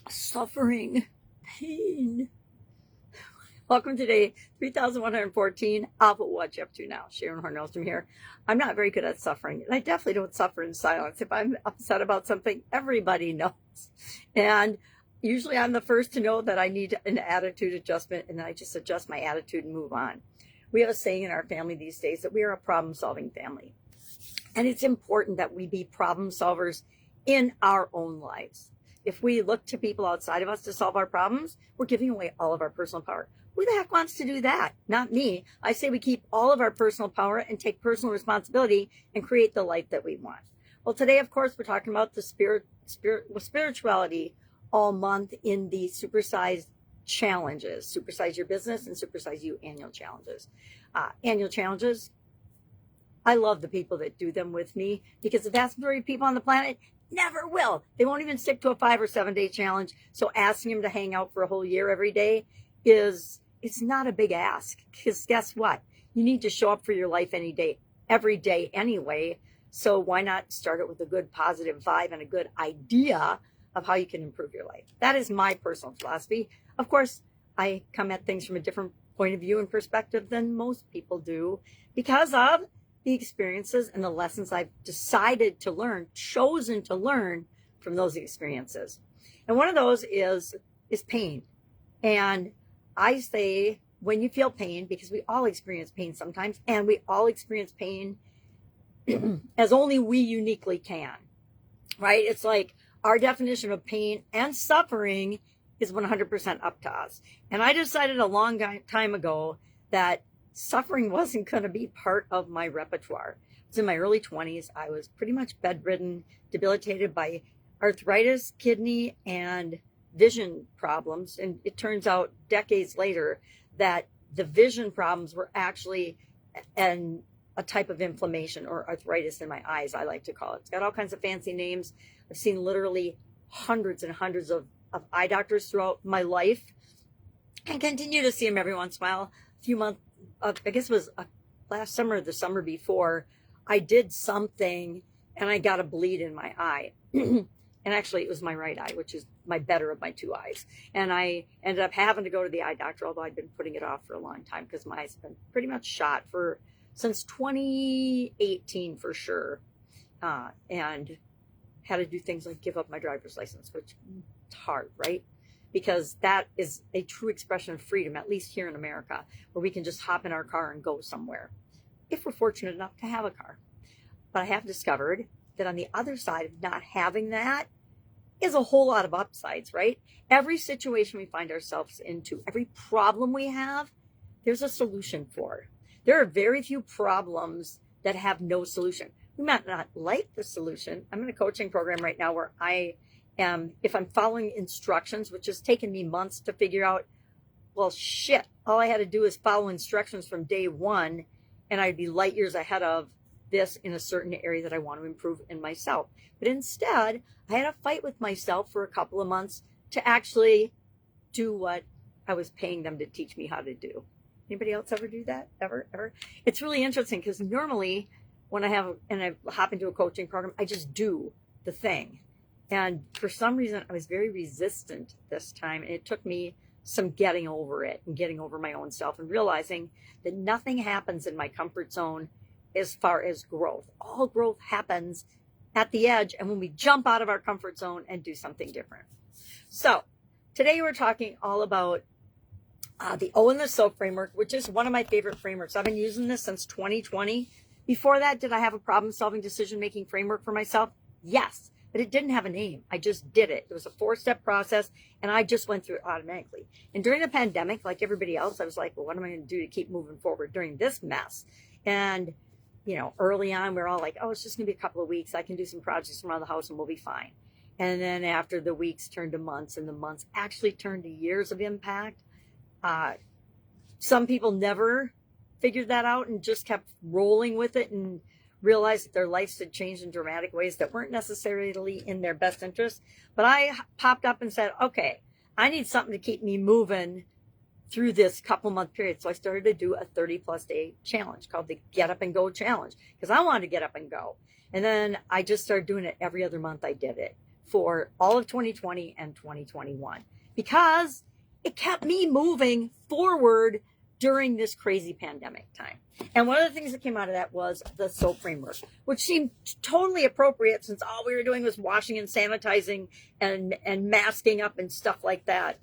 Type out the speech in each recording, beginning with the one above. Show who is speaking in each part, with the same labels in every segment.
Speaker 1: Suffering, pain. Welcome to day 3114 of What You Up To Now. Sharon, Horne-Ellstrom here. I'm not very good at suffering, and I definitely don't suffer in silence. If I'm upset about something, everybody knows. And usually I'm the first to know that I need an attitude adjustment, and I just adjust my attitude and move on. We have a saying in our family these days that we are a problem-solving family. And it's important that we be problem solvers in our own lives. If we look to people outside of us to solve our problems, we're giving away all of our personal power. Who the heck wants to do that? Not me. I say we keep all of our personal power and take personal responsibility and create the life that we want. Well, today, of course, we're talking about the spirituality all month in the supersize challenges. Supersize your business and supersize you annual challenges. Annual challenges, I love the people that do them with me because the vast majority of people on the planet never will. They won't even stick to a 5 or 7 day challenge. So asking them to hang out for a whole year every day it's not a big ask, because guess what? You need to show up for your life every day anyway. So why not start it with a good positive vibe and a good idea of how you can improve your life? That is my personal philosophy. Of course, I come at things from a different point of view and perspective than most people do because of the experiences and the lessons I've decided to learn, chosen to learn from those experiences. And one of those is pain. And I say, when you feel pain, because we all experience pain sometimes, and we all experience pain as only we uniquely can, right? It's like our definition of pain and suffering is 100% up to us. And I decided a long time ago that suffering wasn't going to be part of my repertoire. I was in my early 20s. I was pretty much bedridden, debilitated by arthritis, kidney, and vision problems. And it turns out decades later that the vision problems were actually a type of inflammation or arthritis in my eyes, I like to call it. It's got all kinds of fancy names. I've seen literally hundreds and hundreds of eye doctors throughout my life and continue to see them every once in a while. A few months, I guess it was last summer or the summer before, I did something and I got a bleed in my eye. And actually, it was my right eye, which is my better of my two eyes. And I ended up having to go to the eye doctor, although I'd been putting it off for a long time because my eyes have been pretty much shot since 2018 for sure. And had to do things like give up my driver's license, which is hard, right? Because that is a true expression of freedom, at least here in America, where we can just hop in our car and go somewhere, if we're fortunate enough to have a car. But I have discovered that on the other side of not having that is a whole lot of upsides, right? Every situation we find ourselves into, every problem we have, there's a solution for. There are very few problems that have no solution. We might not like the solution. I'm in a coaching program right now where if I'm following instructions, which has taken me months to figure out, well, shit, all I had to do is follow instructions from day one, and I'd be light years ahead of this in a certain area that I want to improve in myself. But instead, I had a fight with myself for a couple of months to actually do what I was paying them to teach me how to do. Anybody else ever do that? Ever? It's really interesting because normally when I hop into a coaching program, I just do the thing. And for some reason, I was very resistant this time. And it took me some getting over it and getting over my own self and realizing that nothing happens in my comfort zone as far as growth. All growth happens at the edge and when we jump out of our comfort zone and do something different. So today we're talking all about the O and the SO framework, which is one of my favorite frameworks. I've been using this since 2020. Before that, did I have a problem-solving decision-making framework for myself? Yes, but it didn't have a name. I just did it. It was a 4-step process, and I just went through it automatically. And during the pandemic, like everybody else, I was like, well, what am I going to do to keep moving forward during this mess? And early on, we were all like, oh, it's just going to be a couple of weeks. I can do some projects around the house and we'll be fine. And then after the weeks turned to months and the months actually turned to years of impact, some people never figured that out and just kept rolling with it and realized that their lives had changed in dramatic ways that weren't necessarily in their best interest. But I popped up and said, okay, I need something to keep me moving through this couple month period. So I started to do a 30+ day challenge called the Get Up and Go Challenge because I wanted to get up and go. And then I just started doing it every other month. I did it for all of 2020 and 2021 because it kept me moving forward during this crazy pandemic time. And one of the things that came out of that was the soap framework, which seemed totally appropriate since all we were doing was washing and sanitizing and masking up and stuff like that.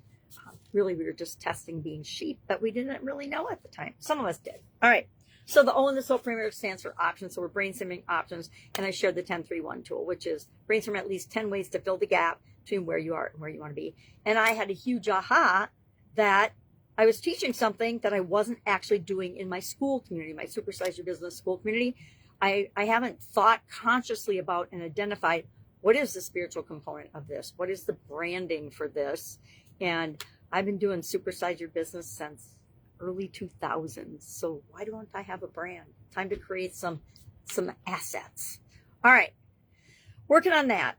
Speaker 1: Really, we were just testing being sheep, but we didn't really know at the time. Some of us did. All right. So the O in the SOAP framework stands for options. So we're brainstorming options. And I shared the 10-3-1 tool, which is brainstorm at least 10 ways to fill the gap between where you are and where you want to be. And I had a huge aha that I was teaching something that I wasn't actually doing in my school community, my Supersize Your Business school community. I haven't thought consciously about and identified what is the spiritual component of this? What is the branding for this? And I've been doing Supersize Your Business since early 2000s. So why don't I have a brand? Time to create some assets. All right. Working on that.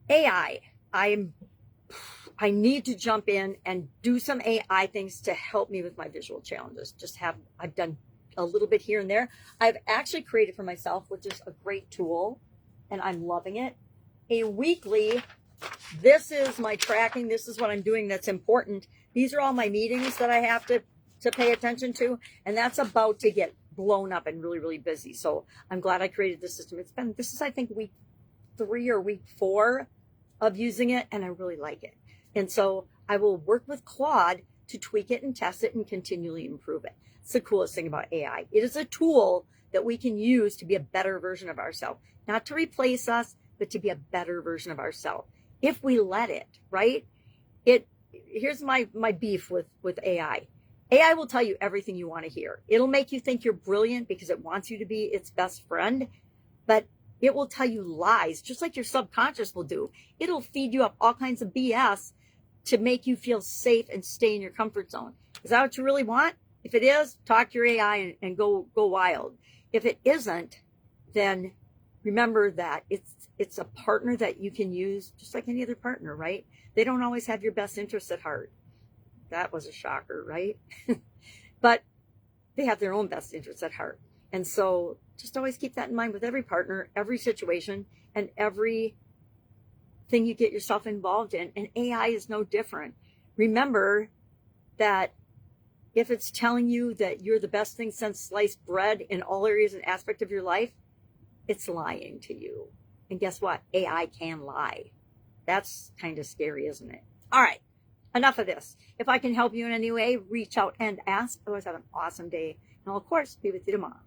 Speaker 1: AI. I need to jump in and do some AI things to help me with my visual challenges. I've done a little bit here and there. I've actually created for myself, which is a great tool, and I'm loving it. A weekly, this is my tracking. This is what I'm doing that's important. These are all my meetings that I have to pay attention to, and that's about to get blown up and really, really busy. So I'm glad I created this system. This is, I think, week 3 or week 4 of using it, and I really like it. And so I will work with Claude to tweak it and test it and continually improve it. It's the coolest thing about AI. It is a tool that we can use to be a better version of ourselves, not to replace us, but to be a better version of ourselves. If we let it, right? Here's my beef with AI. AI will tell you everything you want to hear. It'll make you think you're brilliant because it wants you to be its best friend, but it will tell you lies, just like your subconscious will do. It'll feed you up all kinds of BS to make you feel safe and stay in your comfort zone. Is that what you really want? If it is, talk to your AI and go wild. If it isn't, then remember that it's a partner that you can use just like any other partner, right? They don't always have your best interests at heart. That was a shocker, right? But they have their own best interests at heart. And so just always keep that in mind with every partner, every situation, and every thing you get yourself involved in. And AI is no different. Remember that if it's telling you that you're the best thing since sliced bread in all areas and aspects of your life, it's lying to you. And guess what? AI can lie. That's kind of scary, isn't it? All right. Enough of this. If I can help you in any way, reach out and ask. Otherwise, have an awesome day. And I'll, of course, be with you tomorrow.